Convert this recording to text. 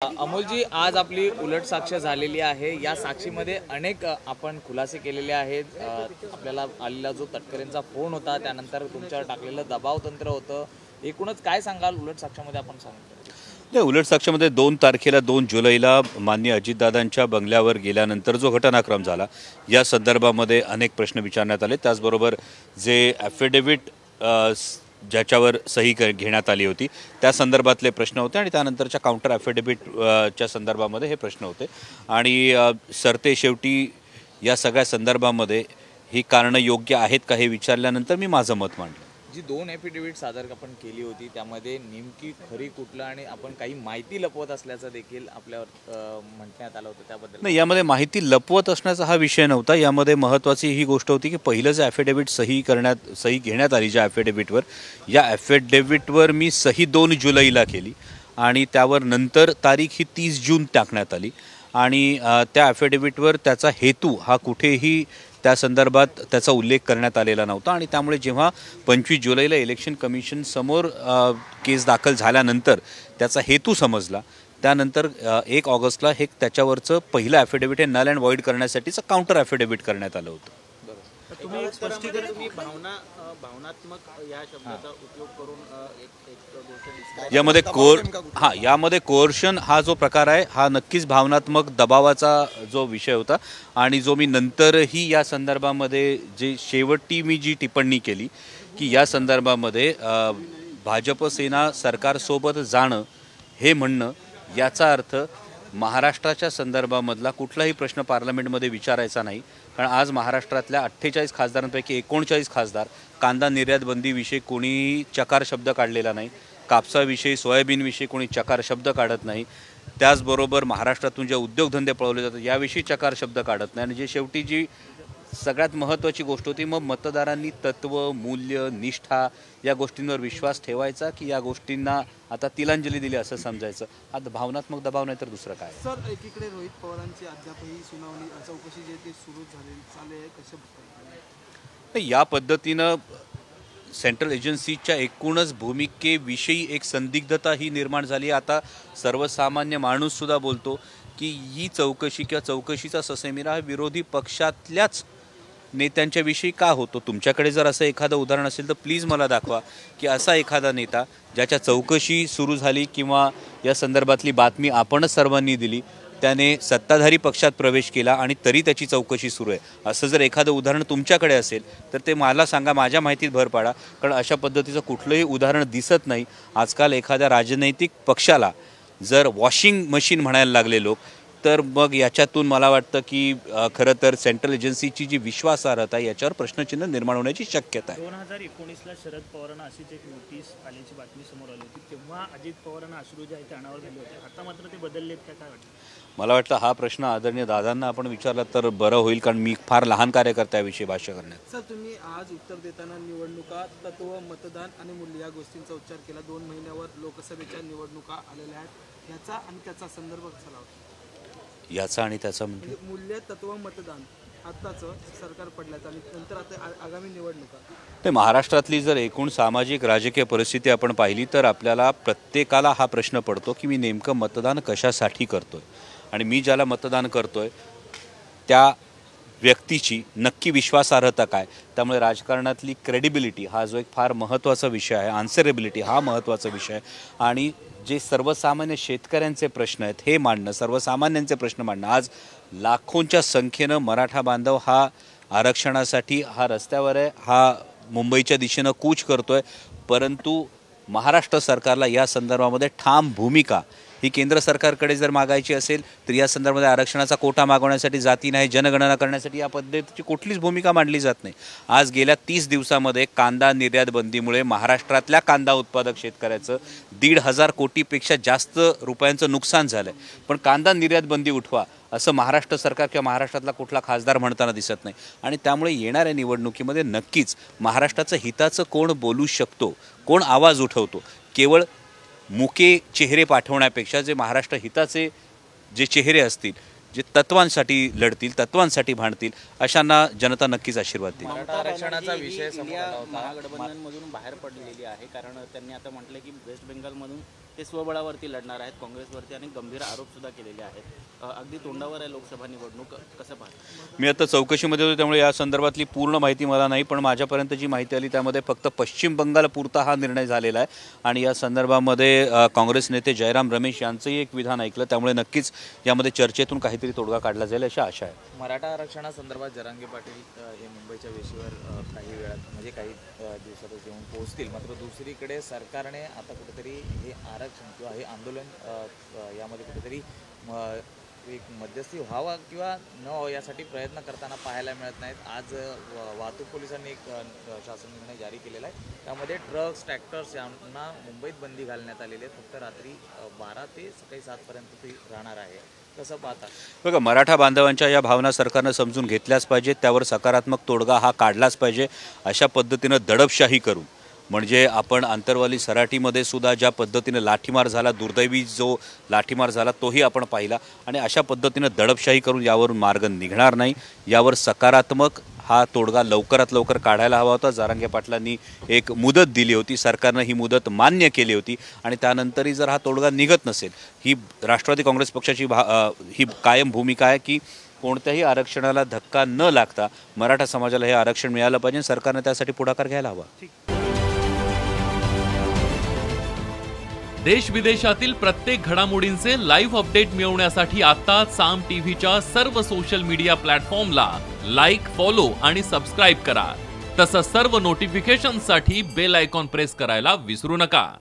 अमोलजी, आज आपली उलट साक्ष झालेली आहे। या साक्षीमध्ये अनेक आपण खुलासे केलेले आहेत। आपल्याला आलेला जो तटकरेंचा फोन होता, त्यानंतर तुमच्यावर टाकलेलं दबाव तंत्र होतं, एकूणच काय सांगाल उलट साक्षामध्ये आपण सांगितलं? उलट साक्षामध्ये 2 तारखेला 2 जुलैला माननीय अजितदादांच्या बंगल्यावर गेल्यानंतर जो घटनाक्रम झाला या संदर्भामध्ये अनेक प्रश्न विचारण्यात आले। त्याचबरोबर जे ॲफिडेव्हिट ज्याच्यावर सही घेण्यात आली होती त्या संदर्भातले प्रश्न होते आणि त्यानंतरच्या काउंटर ॲफिडेव्हिटच्या संदर्भामध्ये हे प्रश्न होते आणि सरते शेवटी या सगळ्या संदर्भामध्ये ही कारणं योग्य आहेत का हे विचारल्यानंतर मी माझं मत मांडलं। जी 2 ॲफिडेव्हिट सादर आपण केली होती त्यामध्ये नेमकी खरी कुठलं आणि आपण काही माहिती लपवत असल्याचं देखील आपल्यावर म्हणण्यात आलं होतं, त्याबद्दल नाही, यामध्ये माहिती लपवत असण्याचा हा विषय नव्हता। यामध्ये महत्त्वाची ही गोष्ट होती की पहिलं जे ॲफिडेव्हिट सही घेण्यात आली ज्या ॲफिडेव्हिटवर, या ॲफिडेव्हिटवर मी सही 2 जुलैला केली आणि त्यावर नंतर तारीख ही 30 जून टाकण्यात आली आणि त्या ॲफिडेव्हिटवर त्याचा हेतू हा कुठेही त्या संदर्भात त्याचा उल्लेख करण्यात आलेला नव्हता आणि त्यामुळे जेव्हा 25 जुलैला इलेक्शन कमिशन समोर केस दाखल झाल्यानंतर त्याचा हेतू समजला, त्यानंतर 1 ऑगस्टला हे त्याच्यावरचं पहिलं ॲफिडेव्हिट हे नल अँड व्हॉइड करण्यासाठीचं काउंटर ॲफिडेव्हिट करण्यात आलं होतं। तुम्ही एक स्पष्टीकरण, तुम्ही भावनात्मक या शब्दाचा उपयोग करून यामध्ये कोर्शन हा जो प्रकार आहे हा नक्कीच भावनात्मक दबावाचा जो विषय होता आणि जो मी नंतरही या संदर्भामध्ये जे शेवटी मी जी टिप्पणी केली की या संदर्भामध्ये भाजप सेना सरकारसोबत जाणं हे म्हणणं याचा अर्थ महाराष्ट्राच्या संदर्भामधला कुठलाही प्रश्न पार्लमेंटमध्ये विचारायचा नाही, कारण आज महाराष्ट्रातल्या 48 खासदारांपैकी 39 खासदार कांदा निर्यात बंदीविषयी कोणीही चकार शब्द काढलेला नाही, कापसाविषयी सोयाबीनविषयी कोणी चकार शब्द काढत नाही, त्याचबरोबर महाराष्ट्रातून जे उद्योगधंदे पळवले जातात याविषयी चकार शब्द काढत नाही आणि जे शेवटी जी सगळ्यात महत्त्वाची गोष्ट होती, मग मतदारांनी तत्व, मूल्य, निष्ठा या गोष्टींवर विश्वास ठेवायचा की या गोष्टींना आता तिलांजली दिली असं समजायचं। आता भावनात्मक दबाव नाही तर दुसरं काय? सर, एकीकडे रोहित पवारांची अद्यापही सुनावणी चौकशी जे ते सुरू झाले कसं या पद्धतीनं सेंट्रल एजन्सीच्या एकूणच भूमिकेविषयी एक संदिग्धता ही निर्माण झाली। आता सर्वसामान्य माणूससुद्धा बोलतो की ही चौकशी किंवा चौकशीचा ससेमिरा हा विरोधी पक्षातल्याच नेत्यांच्याविषयी का होतो? तुमच्याकडे जर असं एखादं उदाहरण असेल तर प्लीज मला दाखवा की असा एखादा नेता ज्याच्या चौकशी सुरू झाली किंवा या संदर्भातली बातमी आपणच सर्वांनी दिली, त्याने सत्ताधारी पक्षात प्रवेश केला आणि तरी त्याची चौकशी सुरू आहे, असं जर एखादं उदाहरण तुमच्याकडे असेल तर ते मला सांगा, माझ्या माहितीत भर पाडा, कारण अशा पद्धतीचं कुठलंही उदाहरण दिसत नाही। आजकाल एखाद्या राजनैतिक पक्षाला जर वॉशिंग मशीन म्हणायला लागले लोक, तर मग याच्यातून मला वाटतं की खरं तर सेंट्रल एजन्सीची जी विश्वासार्हता याच्यावर प्रश्नचिन्ह निर्माण होण्याची शक्यता आहे। 2019ला शरद पवारांना अशीच एक नोटीस आल्याची बातमी समोर आली होती, तेव्हा अजित पवारांना अश्रू जे आहे ते अनावर झाले होते, आता मात्र ते बदललेत का, काय वाटतं? मला वाटतं हा प्रश्न आदरणीय दादांना आपण विचारला तर बरं होईल, कारण मी फार लहान कार्यकर्त्याविषयी भाष्य करण्यात। सर, तुम्ही आज उत्तर देताना निवडणुका, तत्व, मतदान आणि मूल्य या गोष्टींचा उच्चार केला। 2 महिन्यावर लोकसभेच्या निवडणुका आलेल्या आहेत, याचा आणि त्याचा संदर्भ कसा लावतो? याचा आणि त्याचा म्हणजे मूल्य, तत्व, मतदान आत्ताचं सरकार पडल्याचं आणि नंतर आता आगामी निवडणुका, ते महाराष्ट्रातली जर एकूण सामाजिक राजकीय परिस्थिती आपण पाहिली तर आपल्याला प्रत्येकाला हा प्रश्न पडतो की मी नेमकं मतदान कशासाठी करतोय आणि मी ज्याला मतदान करतोय त्या व्यक्तीची नक्की विश्वासार्हता काय। त्यामुळे राजकारणातली क्रेडिबिलिटी हा जो एक फार महत्त्वाचा विषय आहे, आन्सरेबिलिटी हा महत्त्वाचा विषय आहे आणि जे सर्वसामान्य शेतकऱ्यांचे प्रश्न आहेत हे मांडणं, सर्वसामान्यांचे प्रश्न मांडणं। आज लाखोंच्या संख्येनं मराठा बांधव हा आरक्षणासाठी हा रस्त्यावर आहे, हा मुंबईच्या दिशेनं कूच करतोय, परंतु महाराष्ट्र सरकारला या संदर्भामध्ये ठाम भूमिका ही केंद्र सरकारकडे जर मागायची असेल तर या संदर्भामध्ये आरक्षणाचा कोटा मागवण्यासाठी, जाती नाही जनगणना करण्यासाठी या पद्धतीची कुठलीच भूमिका मांडली जात नाही। आज गेल्या 30 दिवसामध्ये कांदा निर्यात बंदीमुळे महाराष्ट्रातल्या कांदा उत्पादक शेतकऱ्याचं 1,500 कोटीपेक्षा जास्त रुपयांचं नुकसान झालं आहे, पण कांदा निर्यात बंदी उठवा असं महाराष्ट्र सरकार किंवा महाराष्ट्रातला कुठला खासदार म्हणताना दिसत नाही आणि त्यामुळे येणाऱ्या निवडणुकीमध्ये नक्कीच महाराष्ट्राचं हिताचं कोण बोलू शकतो, कोण आवाज उठवतो, केवळ मुके चेहरे पाठवण्यापेक्षा जे महाराष्ट्र हिताचे जे चेहरे असतील, जे तत्वांसाठी लढतील, तत्वांसाठी भांडतील, अशांना जनता नक्कीच आशीर्वाद देईल। आरक्षणाचा विषय समोर आला होता, महागठबंधनमधून बाहेर पडलेली आहे, कारण त्यांनी आता म्हटलं की वेस्ट बेंगॉलमधून ते स्वबळावरती लढणार आहेत काँग्रेसवरती आणि गंभीर आरोपसुद्धा केलेले आहेत. अगदी तोंडावर आहे लोकसभा निवडणूक, कसं पाहता? मी आता चौकशीमध्ये होतो त्यामुळे या संदर्भातली पूर्ण माहिती मला नाही, पण माझ्यापर्यंत जी माहिती आली त्यामध्ये फक्त पश्चिम बंगालपुरता हा निर्णय झालेला आहे आणि या संदर्भामध्ये काँग्रेस नेते जयराम रमेश यांचंही एक विधान ऐकलं, त्यामुळे नक्कीच यामध्ये चर्चेतून काहीतरी तोडगा काढला जाईल अशी आशा आहे. मराठा आरक्षणासंदर्भात जरांगे पाटील हे मुंबईच्या वेशीवर काही वेळात म्हणजे काही दिवसातच येऊन पोहोचतील. मात्र दुसरीकडे सरकारने आता कुठेतरी हे आरक्षण किंवा हे आंदोलन यामध्ये कुठेतरी एक मध्यस्थी व्हावा किंवा न व्हावं यासाठी प्रयत्न करताना पाहायला मिळत नाहीत. आज वाहतूक पोलिसांनी एक शासन निर्णय जारी केलेला आहे. त्यामध्ये ट्रक्स ट्रॅक्टर्स यांना मुंबईत बंदी घालण्यात आलेली आहे. फक्त रात्री 12 ते सकाळी 7पर्यंत ती राहणार आहे. कसं पाहता? बघा, मराठा बांधवांच्या या भावना सरकारनं समजून घेतल्याच पाहिजेत, त्यावर सकारात्मक तोडगा हा काढलाच पाहिजे. अशा पद्धतीनं दडपशाही करून म्हणजे आपण आंतरवाली सराटीमध्ये सुद्धा ज्या पद्धतीनं लाठीमार झाला, दुर्दैवी जो लाठीमार झाला तोही आपण पाहिला आणि अशा पद्धतीनं दडपशाही करून यावरून मार्ग निघणार नाही. यावर सकारात्मक हा तोडगा लवकरात लवकर काढायला हवा होता. जरांगे पाटलांनी एक मुदत दिली होती, सरकारनं ही मुदत मान्य केली होती आणि त्यानंतरही जर हा तोडगा निघत नसेल, ही राष्ट्रवादी काँग्रेस पक्षाची ही कायम भूमिका आहे की कोणत्याही आरक्षणाला धक्का न लागता मराठा समाजाला हे आरक्षण मिळालं पाहिजे. सरकारने त्यासाठी पुढाकार घ्यायला हवा. देश विदेशातील प्रत्येक घडामोडींचे लाईव्ह अपडेट मिळवण्यासाठी आता साम टीव्हीच्या सर्व सोशल मीडिया प्लॅटफॉर्मला लाईक, फॉलो आणि सबस्क्राईब करा. तसंच सर्व नोटिफिकेशनसाठी बेल आयकॉन प्रेस करायला विसरू नका.